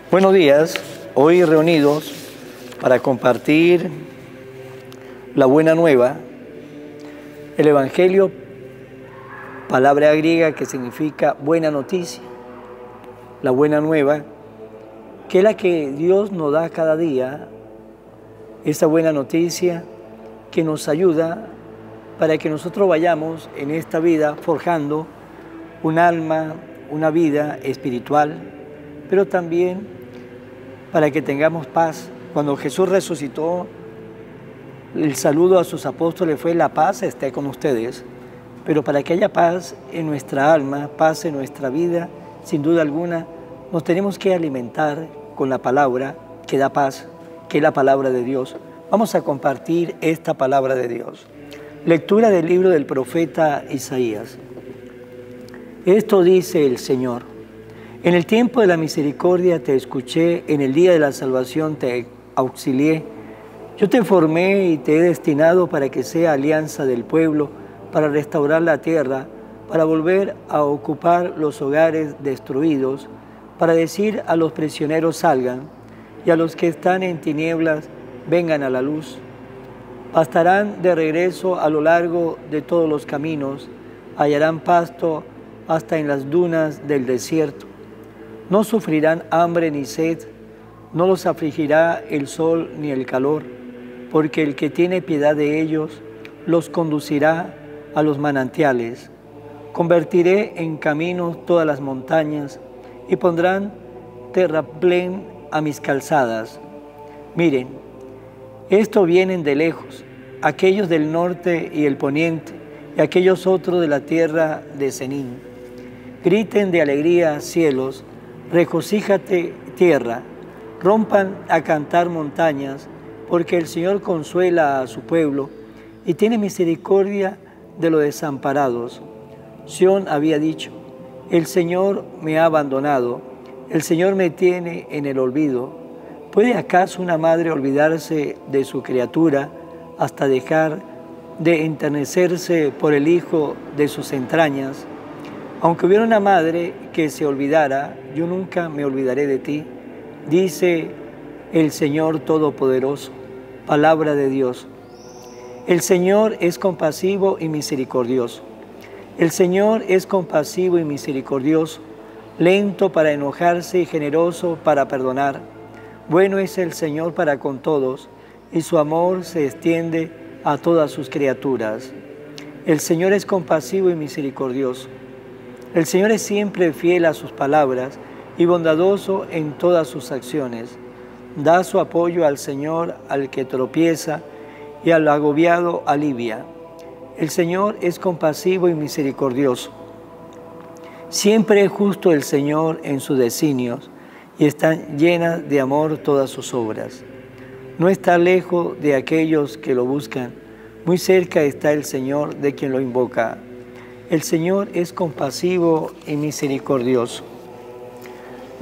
Buenos días, hoy reunidos para compartir la buena nueva, el Evangelio, palabra griega que significa buena noticia, la buena nueva, que es la que Dios nos da cada día, esta buena noticia que nos ayuda para que nosotros vayamos en esta vida forjando un alma, una vida espiritual, pero también para que tengamos paz. Cuando Jesús resucitó, el saludo a sus apóstoles fue: la paz esté con ustedes. Pero para que haya paz en nuestra alma, paz en nuestra vida, sin duda alguna, nos tenemos que alimentar con la palabra que da paz, que es la palabra de Dios. Vamos a compartir esta palabra de Dios. Lectura del libro del profeta Isaías. Esto dice el Señor: en el tiempo de la misericordia te escuché, en el día de la salvación te auxilié. Yo te formé y te he destinado para que sea alianza del pueblo, para restaurar la tierra, para volver a ocupar los hogares destruidos, para decir a los prisioneros salgan, y a los que están en tinieblas vengan a la luz. Pastarán de regreso a lo largo de todos los caminos, hallarán pasto hasta en las dunas del desierto. No sufrirán hambre ni sed, no los afligirá el sol ni el calor, porque el que tiene piedad de ellos los conducirá a los manantiales. Convertiré en caminos todas las montañas y pondrán terraplén a mis calzadas. Miren, estos vienen de lejos, aquellos del norte y el poniente, y aquellos otros de la tierra de Senín. Griten de alegría, cielos, regocíjate, tierra, rompan a cantar montañas, porque el Señor consuela a su pueblo y tiene misericordia de los desamparados. Sión había dicho: el Señor me ha abandonado, el Señor me tiene en el olvido. ¿Puede acaso una madre olvidarse de su criatura hasta dejar de enternecerse por el hijo de sus entrañas? Aunque hubiera una madre que se olvidara, yo nunca me olvidaré de ti, dice el Señor Todopoderoso. Palabra de Dios. El Señor es compasivo y misericordioso. El Señor es compasivo y misericordioso, lento para enojarse y generoso para perdonar. Bueno es el Señor para con todos, y su amor se extiende a todas sus criaturas. El Señor es compasivo y misericordioso. El Señor es siempre fiel a sus palabras y bondadoso en todas sus acciones. Da su apoyo al Señor al que tropieza y al agobiado alivia. El Señor es compasivo y misericordioso. Siempre es justo el Señor en sus designios y están llenas de amor todas sus obras. No está lejos de aquellos que lo buscan, muy cerca está el Señor de quien lo invoca. El Señor es compasivo y misericordioso.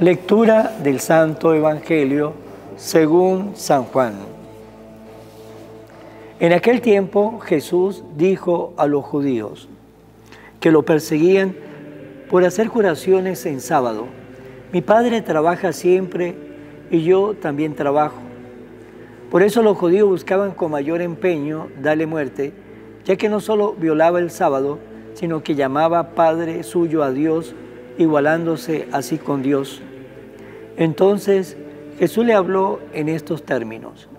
Lectura del Santo Evangelio según San Juan. En aquel tiempo Jesús dijo a los judíos que lo perseguían por hacer curaciones en sábado: mi Padre trabaja siempre y yo también trabajo. Por eso los judíos buscaban con mayor empeño darle muerte, ya que no solo violaba el sábado, sino que llamaba Padre suyo a Dios, igualándose así con Dios. Entonces Jesús le habló en estos términos: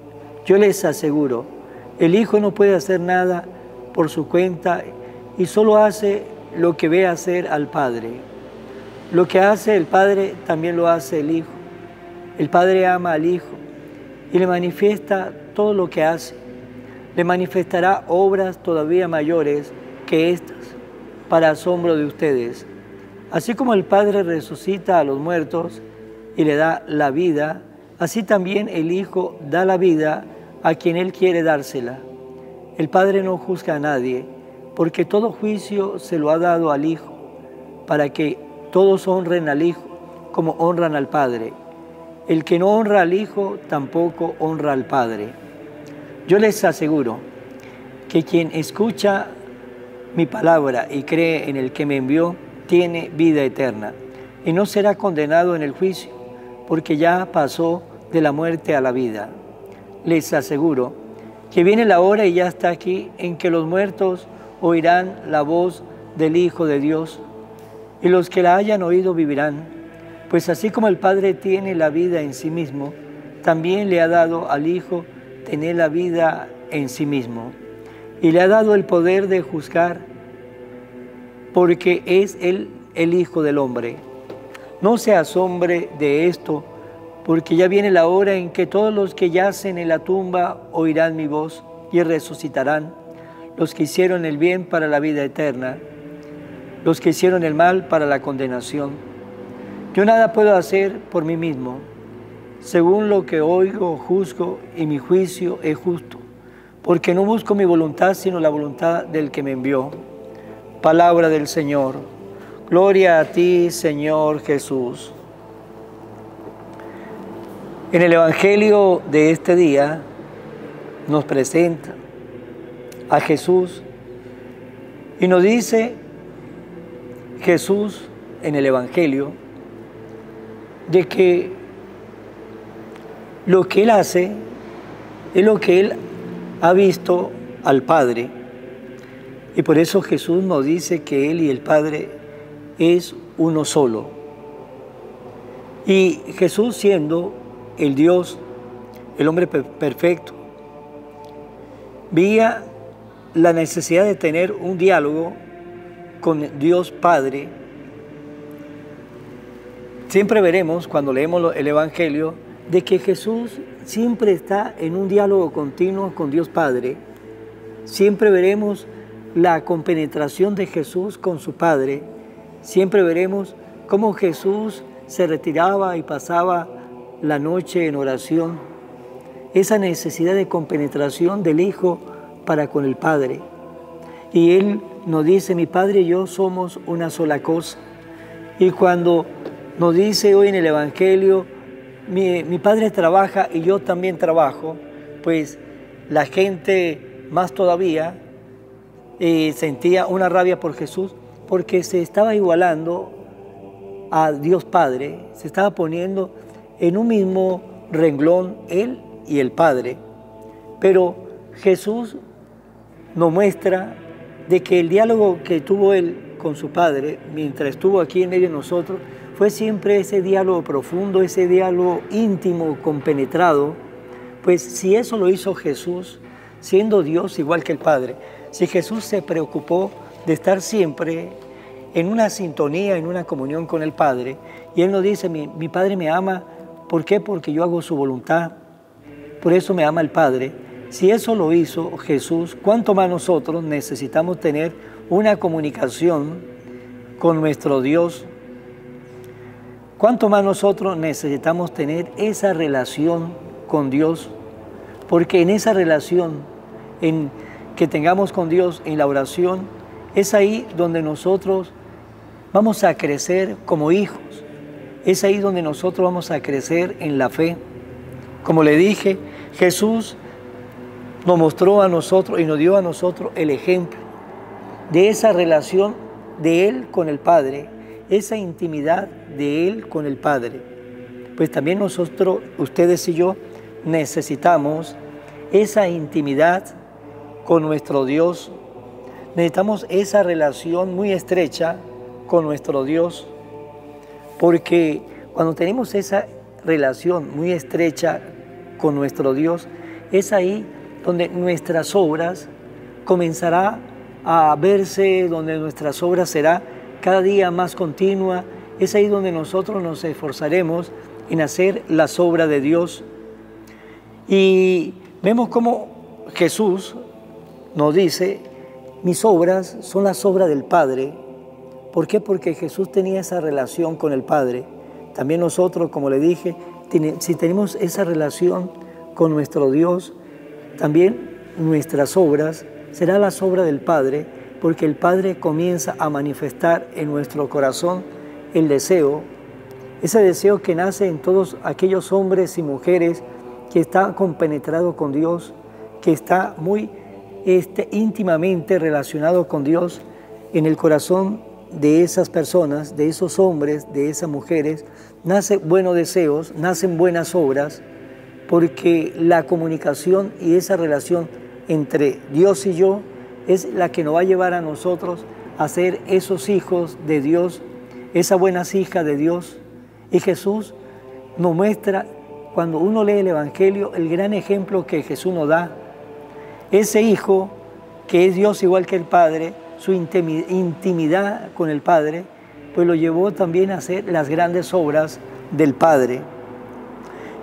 yo les aseguro, el Hijo no puede hacer nada por su cuenta y solo hace lo que ve hacer al Padre. Lo que hace el Padre también lo hace el Hijo. El Padre ama al Hijo y le manifiesta todo lo que hace. Le manifestará obras todavía mayores que estas, para asombro de ustedes. Así como el Padre resucita a los muertos y le da la vida, así también el Hijo da la vida a quien Él quiere dársela. El Padre no juzga a nadie, porque todo juicio se lo ha dado al Hijo, para que todos honren al Hijo como honran al Padre. El que no honra al Hijo tampoco honra al Padre. Yo les aseguro que quien escucha mi palabra y cree en el que me envió, tiene vida eterna, y no será condenado en el juicio, porque ya pasó de la muerte a la vida. Les aseguro que viene la hora y ya está aquí en que los muertos oirán la voz del Hijo de Dios, y los que la hayan oído vivirán, pues así como el Padre tiene la vida en sí mismo, también le ha dado al Hijo tener la vida en sí mismo, y le ha dado el poder de juzgar, porque es Él el Hijo del Hombre. No se asombre de esto, porque ya viene la hora en que todos los que yacen en la tumba oirán mi voz y resucitarán, los que hicieron el bien para la vida eterna, los que hicieron el mal para la condenación. Yo nada puedo hacer por mí mismo. Según lo que oigo, juzgo, y mi juicio es justo, porque no busco mi voluntad, sino la voluntad del que me envió. Palabra del Señor. Gloria a ti, Señor Jesús. En el Evangelio de este día nos presenta a Jesús y nos dice Jesús en el Evangelio de que lo que Él hace es lo que Él ha visto al Padre. Y por eso Jesús nos dice que Él y el Padre es uno solo. Y Jesús, siendo el Dios, el hombre perfecto, veía la necesidad de tener un diálogo con Dios Padre. Siempre veremos, cuando leemos el Evangelio, de que Jesús siempre está en un diálogo continuo con Dios Padre. Siempre veremos la compenetración de Jesús con su Padre. Siempre veremos cómo Jesús se retiraba y pasaba la noche en oración. Esa necesidad de compenetración del Hijo para con el Padre. Y Él nos dice, mi Padre y yo somos una sola cosa. Y cuando nos dice hoy en el Evangelio, mi Padre trabaja y yo también trabajo, pues la gente más todavía sentía una rabia por Jesús, porque se estaba igualando a Dios Padre, se estaba poniendo en un mismo renglón Él y el Padre. Pero Jesús nos muestra de que el diálogo que tuvo Él con su Padre, mientras estuvo aquí en medio de nosotros, fue siempre ese diálogo profundo, ese diálogo íntimo, compenetrado. Pues si eso lo hizo Jesús, siendo Dios igual que el Padre, si Jesús se preocupó de estar siempre en una sintonía, en una comunión con el Padre, y Él nos dice, mi Padre me ama, ¿por qué? Porque yo hago su voluntad, por eso me ama el Padre. Si eso lo hizo Jesús, ¿cuánto más nosotros necesitamos tener una comunicación con nuestro Dios? ¿Cuánto más nosotros necesitamos tener esa relación con Dios? Porque en esa relación que tengamos con Dios en la oración, es ahí donde nosotros vamos a crecer como hijos. Es ahí donde nosotros vamos a crecer en la fe. Como le dije, Jesús nos mostró a nosotros y nos dio a nosotros el ejemplo de esa relación de Él con el Padre, esa intimidad de Él con el Padre. Pues también nosotros, ustedes y yo, necesitamos esa intimidad con nuestro Dios. Necesitamos esa relación muy estrecha con nuestro Dios, porque cuando tenemos esa relación muy estrecha con nuestro Dios, es ahí donde nuestras obras comenzará a verse, donde nuestras obras será cada día más continua. Es ahí donde nosotros nos esforzaremos en hacer las obras de Dios. Y vemos cómo Jesús nos dice, mis obras son las obras del Padre. ¿Por qué? Porque Jesús tenía esa relación con el Padre. También nosotros, como le dije, si tenemos esa relación con nuestro Dios, también nuestras obras serán las obras del Padre, porque el Padre comienza a manifestar en nuestro corazón el deseo, ese deseo que nace en todos aquellos hombres y mujeres que están compenetrados con Dios, que está muy íntimamente relacionado con Dios. En el corazón de esas personas, de esos hombres, de esas mujeres, nacen buenos deseos, nacen buenas obras, porque la comunicación y esa relación entre Dios y yo es la que nos va a llevar a nosotros a ser esos hijos de Dios, esas buenas hijas de Dios. Y Jesús nos muestra, cuando uno lee el Evangelio, el gran ejemplo que Jesús nos da. Ese hijo que es Dios igual que el Padre, su intimidad con el Padre, pues lo llevó también a hacer las grandes obras del Padre.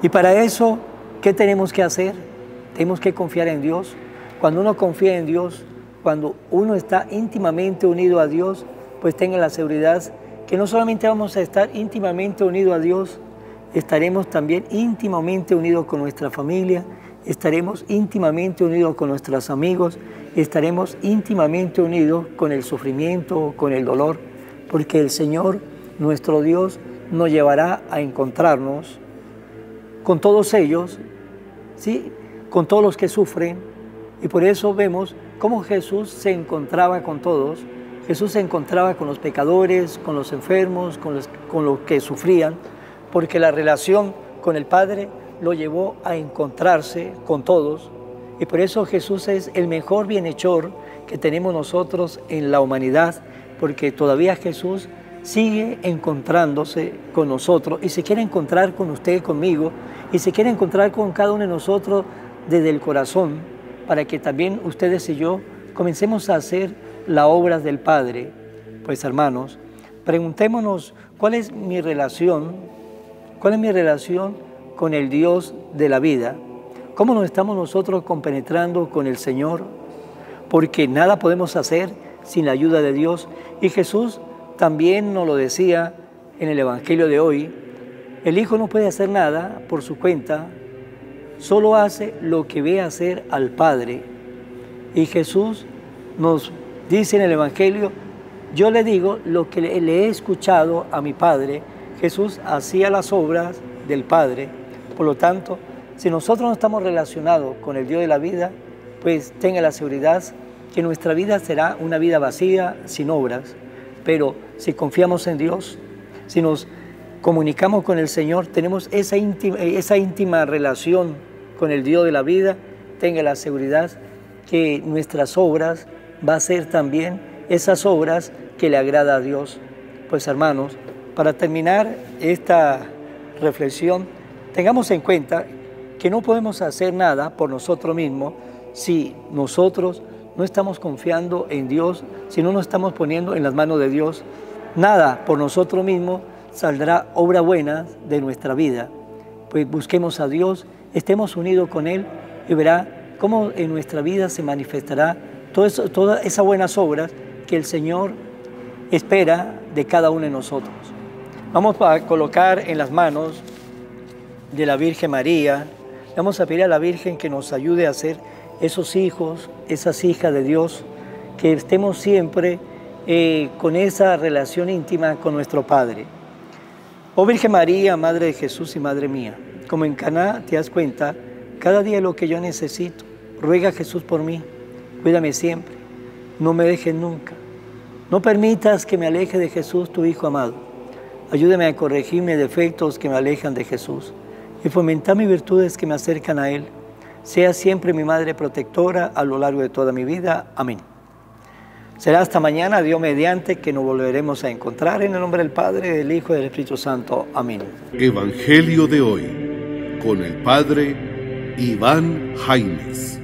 Y para eso, ¿qué tenemos que hacer? Tenemos que confiar en Dios. Cuando uno confía en Dios, cuando uno está íntimamente unido a Dios, pues tenga la seguridad que no solamente vamos a estar íntimamente unidos a Dios, estaremos también íntimamente unidos con nuestra familia, estaremos íntimamente unidos con nuestros amigos, estaremos íntimamente unidos con el sufrimiento, con el dolor, porque el Señor, nuestro Dios, nos llevará a encontrarnos con todos ellos, ¿sí? Con todos los que sufren, y por eso vemos cómo Jesús se encontraba con todos. Jesús se encontraba con los pecadores, con los enfermos, con los que sufrían, porque la relación con el Padre lo llevó a encontrarse con todos, y por eso Jesús es el mejor bienhechor que tenemos nosotros en la humanidad, porque todavía Jesús sigue encontrándose con nosotros y se quiere encontrar con usted, conmigo, y se quiere encontrar con cada uno de nosotros desde el corazón, para que también ustedes y yo comencemos a hacer las obras del Padre. Pues hermanos, preguntémonos, ¿cuál es mi relación? ¿Cuál es mi relación con el Dios de la vida? ¿Cómo nos estamos nosotros compenetrando con el Señor? Porque nada podemos hacer sin la ayuda de Dios. Y Jesús también nos lo decía en el Evangelio de hoy. El Hijo no puede hacer nada por su cuenta, solo hace lo que ve hacer al Padre. Y Jesús nos dice en el Evangelio, yo le digo lo que le he escuchado a mi Padre. Jesús hacía las obras del Padre. Por lo tanto, si nosotros no estamos relacionados con el Dios de la vida, pues tenga la seguridad que nuestra vida será una vida vacía, sin obras. Pero si confiamos en Dios, si nos comunicamos con el Señor, tenemos esa íntima relación con el Dios de la vida, tenga la seguridad que nuestras obras va a ser también esas obras que le agrada a Dios. Pues hermanos, para terminar esta reflexión, tengamos en cuenta que no podemos hacer nada por nosotros mismos si nosotros no estamos confiando en Dios, si no nos estamos poniendo en las manos de Dios. Nada por nosotros mismos saldrá obra buena de nuestra vida. Pues busquemos a Dios, estemos unidos con Él y verá cómo en nuestra vida se manifestará todas esas buenas obras que el Señor espera de cada uno de nosotros. Vamos a colocar en las manos de la Virgen María, vamos a pedir a la Virgen que nos ayude a ser esos hijos, esas hijas de Dios, que estemos siempre con esa relación íntima con nuestro Padre. Oh Virgen María, Madre de Jesús y Madre mía, como en Caná te das cuenta, cada día lo que yo necesito, ruega a Jesús por mí, cuídame siempre, no me dejes nunca, no permitas que me aleje de Jesús, tu Hijo amado, ayúdame a corregir mis defectos que me alejan de Jesús y fomentar mis virtudes que me acercan a Él. Sea siempre mi Madre protectora a lo largo de toda mi vida. Amén. Será hasta mañana, Dios mediante, que nos volveremos a encontrar en el nombre del Padre, del Hijo y del Espíritu Santo. Amén. Evangelio de hoy, con el Padre Iván Jaimes.